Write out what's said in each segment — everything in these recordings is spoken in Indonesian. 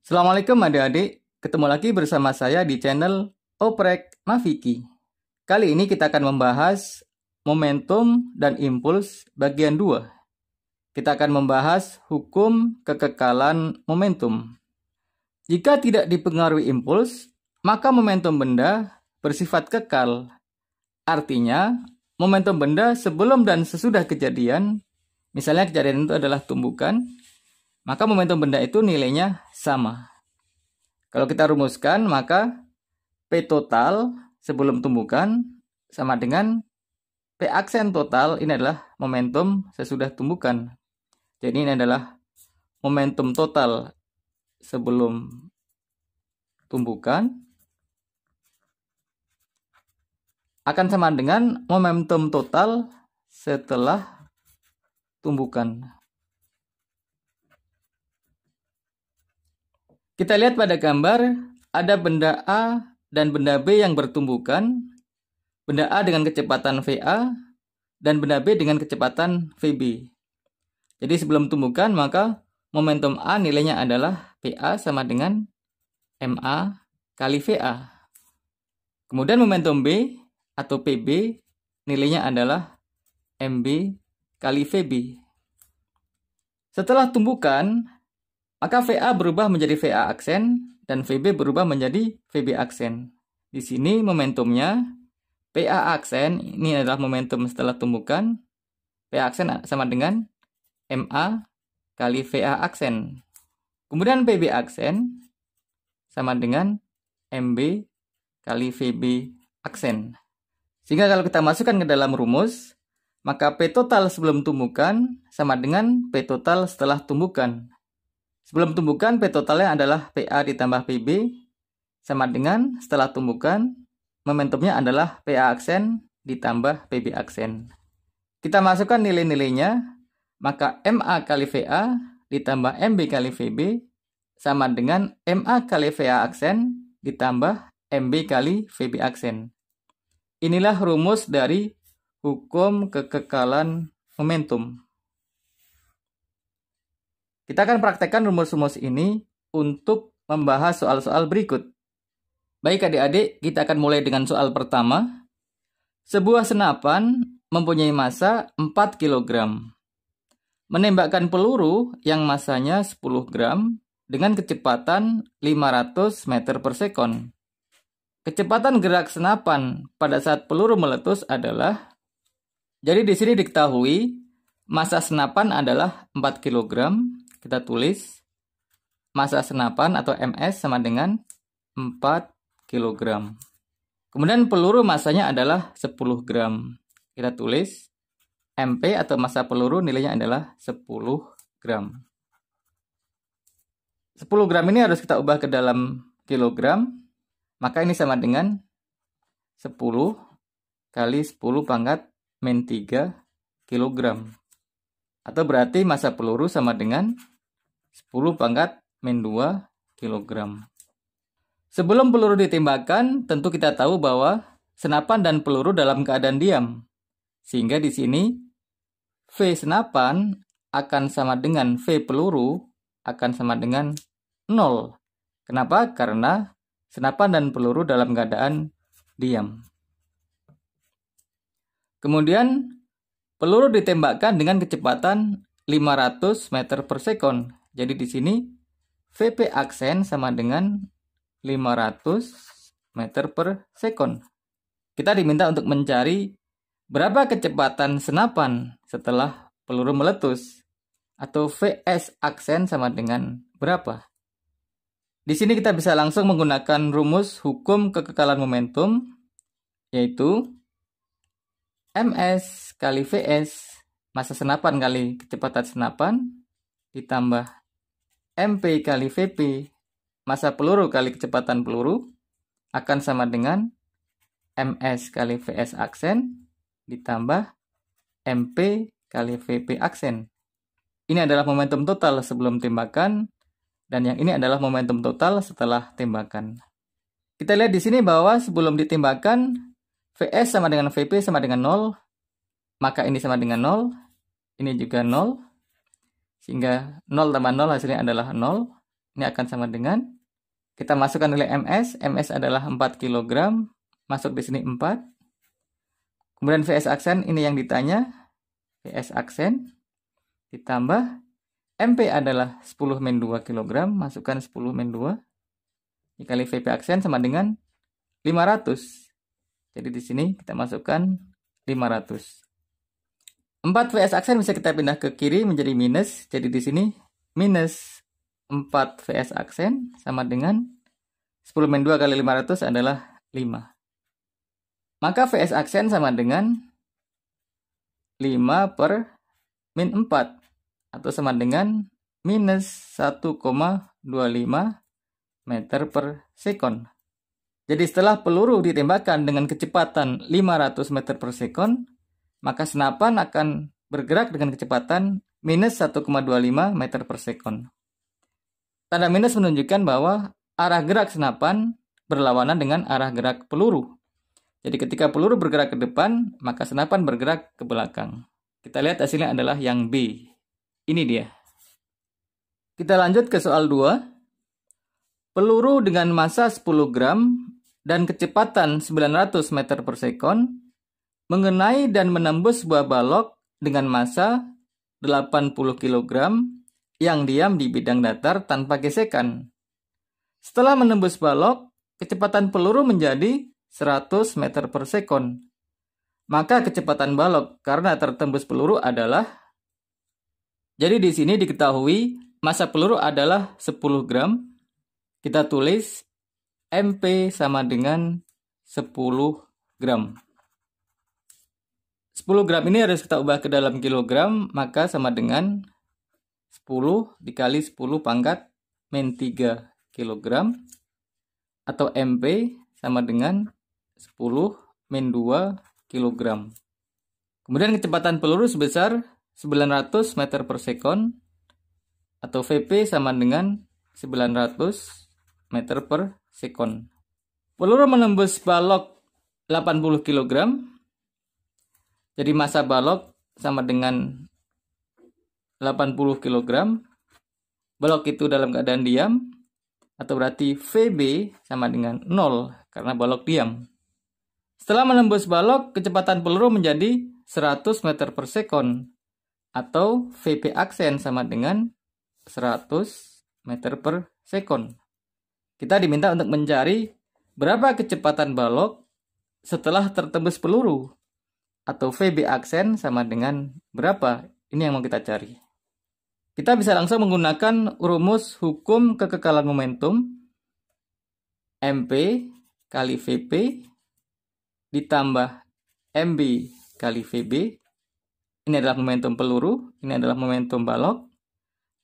Assalamualaikum adik-adik, ketemu lagi bersama saya di channel Oprek Mafiki. Kali ini kita akan membahas momentum dan impuls bagian 2. Kita akan membahas hukum kekekalan momentum. Jika tidak dipengaruhi impuls, maka momentum benda bersifat kekal. Artinya, momentum benda sebelum dan sesudah kejadian, misalnya kejadian itu adalah tumbukan, maka momentum benda itu nilainya sama. Kalau kita rumuskan, maka P total sebelum tumbukan sama dengan P aksen total, ini adalah momentum sesudah tumbukan. Jadi ini adalah momentum total sebelum tumbukan akan sama dengan momentum total setelah tumbukan. Kita lihat pada gambar, ada benda A dan benda B yang bertumbukan. Benda A dengan kecepatan VA dan benda B dengan kecepatan VB. Jadi sebelum tumbukan, maka momentum A nilainya adalah PA sama dengan MA kali VA. Kemudian momentum B atau PB nilainya adalah MB kali VB. Setelah tumbukan, maka VA berubah menjadi VA aksen dan VB berubah menjadi VB aksen. Di sini momentumnya PA aksen, ini adalah momentum setelah tumbukan. PA aksen sama dengan MA kali VA aksen. Kemudian PB aksen sama dengan MB kali VB aksen. Sehingga kalau kita masukkan ke dalam rumus, maka P total sebelum tumbukan sama dengan P total setelah tumbukan. Sebelum tumbukan, P totalnya adalah PA ditambah PB, sama dengan setelah tumbukan, momentumnya adalah PA aksen ditambah PB aksen. Kita masukkan nilai-nilainya, maka MA kali VA ditambah MB kali VB, sama dengan MA kali VA aksen ditambah MB kali VB aksen. Inilah rumus dari hukum kekekalan momentum. Kita akan praktekkan rumus-rumus ini untuk membahas soal-soal berikut. Baik adik-adik, kita akan mulai dengan soal pertama. Sebuah senapan mempunyai massa 4 kg. Menembakkan peluru yang massanya 10 gram dengan kecepatan 500 meter per sekon. Kecepatan gerak senapan pada saat peluru meletus adalah, jadi di sini diketahui massa senapan adalah 4 kg. Kita tulis massa senapan atau MS sama dengan 4 kg. Kemudian peluru massanya adalah 10 gram. Kita tulis MP atau massa peluru nilainya adalah 10 gram. 10 gram ini harus kita ubah ke dalam kilogram. Maka ini sama dengan 10 kali 10 pangkat min 3 kilogram. Atau berarti massa peluru sama dengan 10 pangkat min 2 kg. Sebelum peluru ditembakkan, tentu kita tahu bahwa senapan dan peluru dalam keadaan diam. Sehingga di sini V senapan akan sama dengan V peluru akan sama dengan 0. Kenapa? Karena senapan dan peluru dalam keadaan diam. Kemudian peluru ditembakkan dengan kecepatan 500 meter per sekon. Jadi di sini VP aksen sama dengan 500 meter per sekon. Kita diminta untuk mencari berapa kecepatan senapan setelah peluru meletus. Atau VS aksen sama dengan berapa. Di sini kita bisa langsung menggunakan rumus hukum kekekalan momentum, yaitu MS kali VS, massa senapan kali kecepatan senapan, ditambah MP kali VP, massa peluru kali kecepatan peluru, akan sama dengan MS kali VS aksen, ditambah MP kali VP aksen. Ini adalah momentum total sebelum tembakan, dan yang ini adalah momentum total setelah tembakan. Kita lihat di sini bahwa sebelum ditembakkan, VS sama dengan VP sama dengan 0, maka ini sama dengan 0, ini juga 0, sehingga 0 tambah 0 hasilnya adalah 0, Ini akan sama dengan, kita masukkan nilai MS. MS adalah 4 kg. Masuk di sini 4. Kemudian VS aksen, ini yang ditanya. VS aksen. Ditambah MP adalah 10-2 kg. Masukkan 10-2. Dikali VP aksen sama dengan 500. Jadi di sini kita masukkan 500. 4 VS aksen bisa kita pindah ke kiri menjadi minus. Jadi di sini minus 4 VS aksen sama dengan 10-2 kali 500 adalah 5. Maka VS aksen sama dengan 5 per min 4. Atau sama dengan minus 1,25 meter per sekon. Jadi setelah peluru ditembakkan dengan kecepatan 500 meter per sekon, maka senapan akan bergerak dengan kecepatan minus 1,25 meter per sekon. Tanda minus menunjukkan bahwa arah gerak senapan berlawanan dengan arah gerak peluru. Jadi ketika peluru bergerak ke depan, maka senapan bergerak ke belakang. Kita lihat hasilnya adalah yang B. Ini dia. Kita lanjut ke soal 2. Peluru dengan massa 10 gram dan kecepatan 900 meter per sekon mengenai dan menembus sebuah balok dengan massa 80 kg yang diam di bidang datar tanpa gesekan. Setelah menembus balok, kecepatan peluru menjadi 100 meter per sekon. Maka kecepatan balok karena tertembus peluru adalah, jadi di sini diketahui massa peluru adalah 10 gram. Kita tulis MP sama dengan 10 gram. 10 gram ini harus kita ubah ke dalam kilogram, maka sama dengan 10 dikali 10 pangkat min 3 kilogram, atau MP sama dengan 10 min 2 kilogram. Kemudian kecepatan peluru sebesar 900 meter per sekon, atau VP sama dengan 900 meter per sekon. Peluru menembus balok 80 kg. Jadi massa balok sama dengan 80 kg. Balok itu dalam keadaan diam, atau berarti VB sama dengan 0 karena balok diam. Setelah menembus balok, kecepatan peluru menjadi 100 meter per sekon, atau VP aksen sama dengan 100 meter per sekon. Kita diminta untuk mencari berapa kecepatan balok setelah tertembus peluru, atau VB aksen sama dengan berapa. Ini yang mau kita cari. Kita bisa langsung menggunakan rumus hukum kekekalan momentum. MP kali VP ditambah MB kali VB. Ini adalah momentum peluru, ini adalah momentum balok.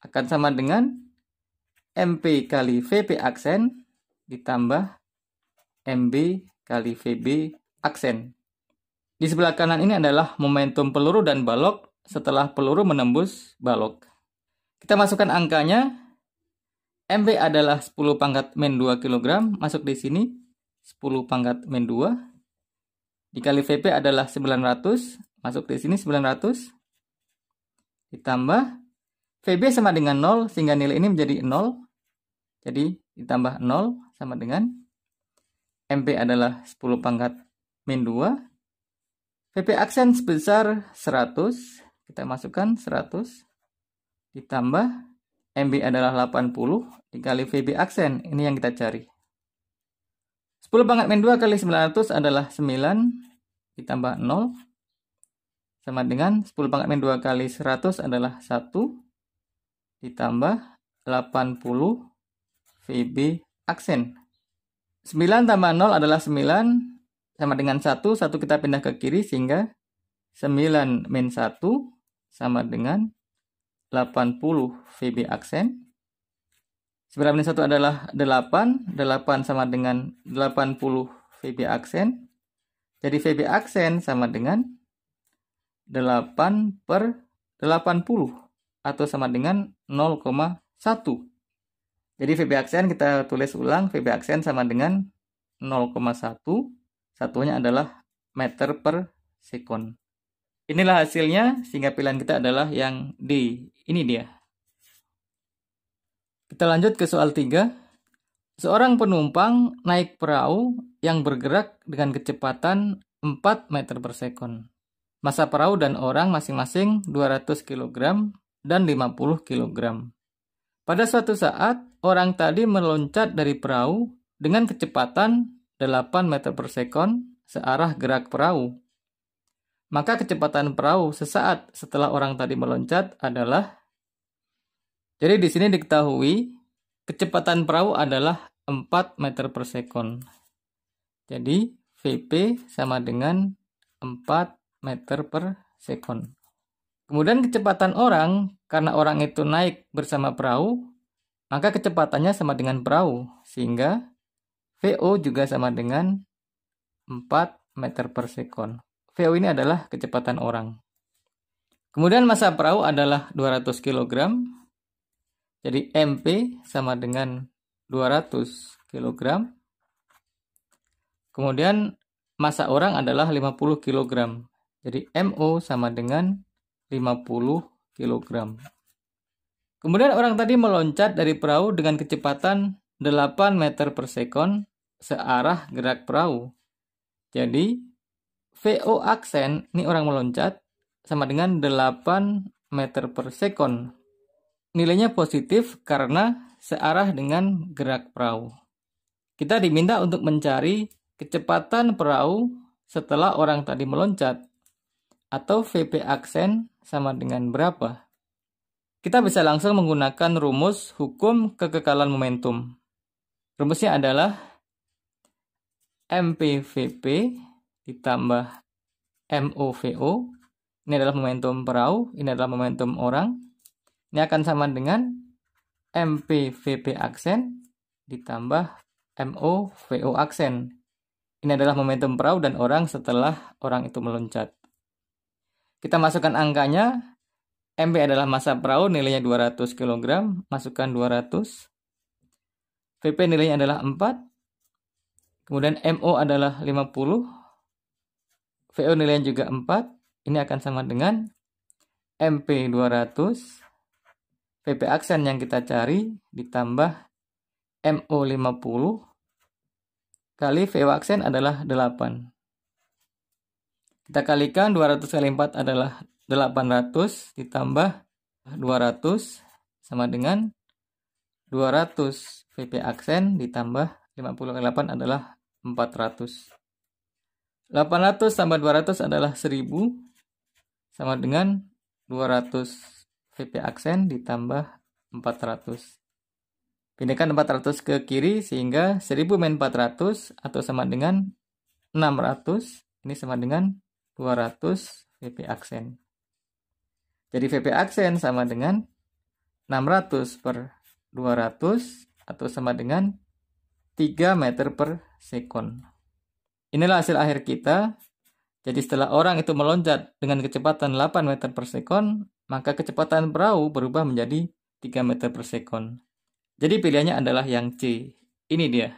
Akan sama dengan MP kali VP aksen ditambah MB kali VB aksen. Di sebelah kanan ini adalah momentum peluru dan balok setelah peluru menembus balok. Kita masukkan angkanya. MB adalah 10 pangkat min 2 kg, masuk di sini 10 pangkat min 2. Dikali VP adalah 900, masuk di sini 900. Ditambah VB sama dengan 0, sehingga nilai ini menjadi 0. Jadi ditambah 0 sama dengan MP adalah 10 pangkat min 2. VP aksen sebesar 100, kita masukkan 100, ditambah MB adalah 80, dikali VB aksen, ini yang kita cari. 10 pangkat min 2 kali 900 adalah 9, ditambah 0, sama dengan 10 pangkat min 2 kali 100 adalah 1, ditambah 80 VB aksen. 9 tambah 0 adalah 9, sama dengan 1 kita pindah ke kiri sehingga 9 min 1 sama dengan 80 VB aksen. 9 min 1 adalah 8 sama dengan 80 VB aksen. Jadi VB aksen sama dengan 8 per 80 atau sama dengan 0,1. Jadi VB aksen kita tulis ulang, VB aksen sama dengan 0,1. Satunya adalah meter per sekon. Inilah hasilnya, sehingga pilihan kita adalah yang D. Ini dia. Kita lanjut ke soal 3. Seorang penumpang naik perahu yang bergerak dengan kecepatan 4 meter per sekon. Massa perahu dan orang masing-masing 200 kg dan 50 kg. Pada suatu saat, orang tadi meloncat dari perahu dengan kecepatan 8 meter per sekon searah gerak perahu. Maka kecepatan perahu sesaat setelah orang tadi meloncat adalah, jadi di sini diketahui kecepatan perahu adalah 4 meter per sekon. Jadi Vp sama dengan 4 meter per sekon. Kemudian kecepatan orang, karena orang itu naik bersama perahu, maka kecepatannya sama dengan perahu, sehingga VO juga sama dengan 4 meter per sekon. VO ini adalah kecepatan orang. Kemudian massa perahu adalah 200 kg. Jadi MP sama dengan 200 kg. Kemudian massa orang adalah 50 kg. Jadi MO sama dengan 50 kg. Kemudian orang tadi meloncat dari perahu dengan kecepatan 8 meter per sekon searah gerak perahu. Jadi VO aksen, ini orang meloncat, sama dengan 8 meter per sekon. Nilainya positif karena searah dengan gerak perahu. Kita diminta untuk mencari kecepatan perahu setelah orang tadi meloncat, atau VP aksen sama dengan berapa. Kita bisa langsung menggunakan rumus hukum kekekalan momentum. Rumusnya adalah MPVP ditambah MOVO. Ini adalah momentum perahu, ini adalah momentum orang. Ini akan sama dengan MPVP aksen ditambah MOVO aksen. Ini adalah momentum perahu dan orang setelah orang itu meloncat. Kita masukkan angkanya. MP adalah massa perahu, nilainya 200 kg. Masukkan 200. VP nilainya adalah 4. Kemudian MO adalah 50. VO nilainya juga 4. Ini akan sama dengan MP 200. VP aksen yang kita cari ditambah MO 50 kali VO aksen adalah 8. Kita kalikan 200 kali 4 adalah 800 ditambah 200 sama dengan 200 VP aksen ditambah 50 kali 8 adalah 400. 800 tambah 200 adalah 1000 sama dengan 200 VP aksen ditambah 400. Pindahkan 400 ke kiri sehingga 1000 min 400 atau sama dengan 600. Ini sama dengan 200 VP aksen. Jadi VP aksen sama dengan 600 per 200 atau sama dengan 3 meter per sekon. Inilah hasil akhir kita. Jadi setelah orang itu meloncat dengan kecepatan 8 meter per sekon, maka kecepatan perahu berubah menjadi 3 meter per sekon. Jadi pilihannya adalah yang C. Ini dia.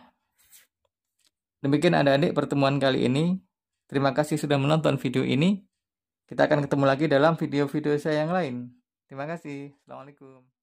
Demikian adik-adik pertemuan kali ini. Terima kasih sudah menonton video ini. Kita akan ketemu lagi dalam video-video saya yang lain. Terima kasih. Assalamualaikum.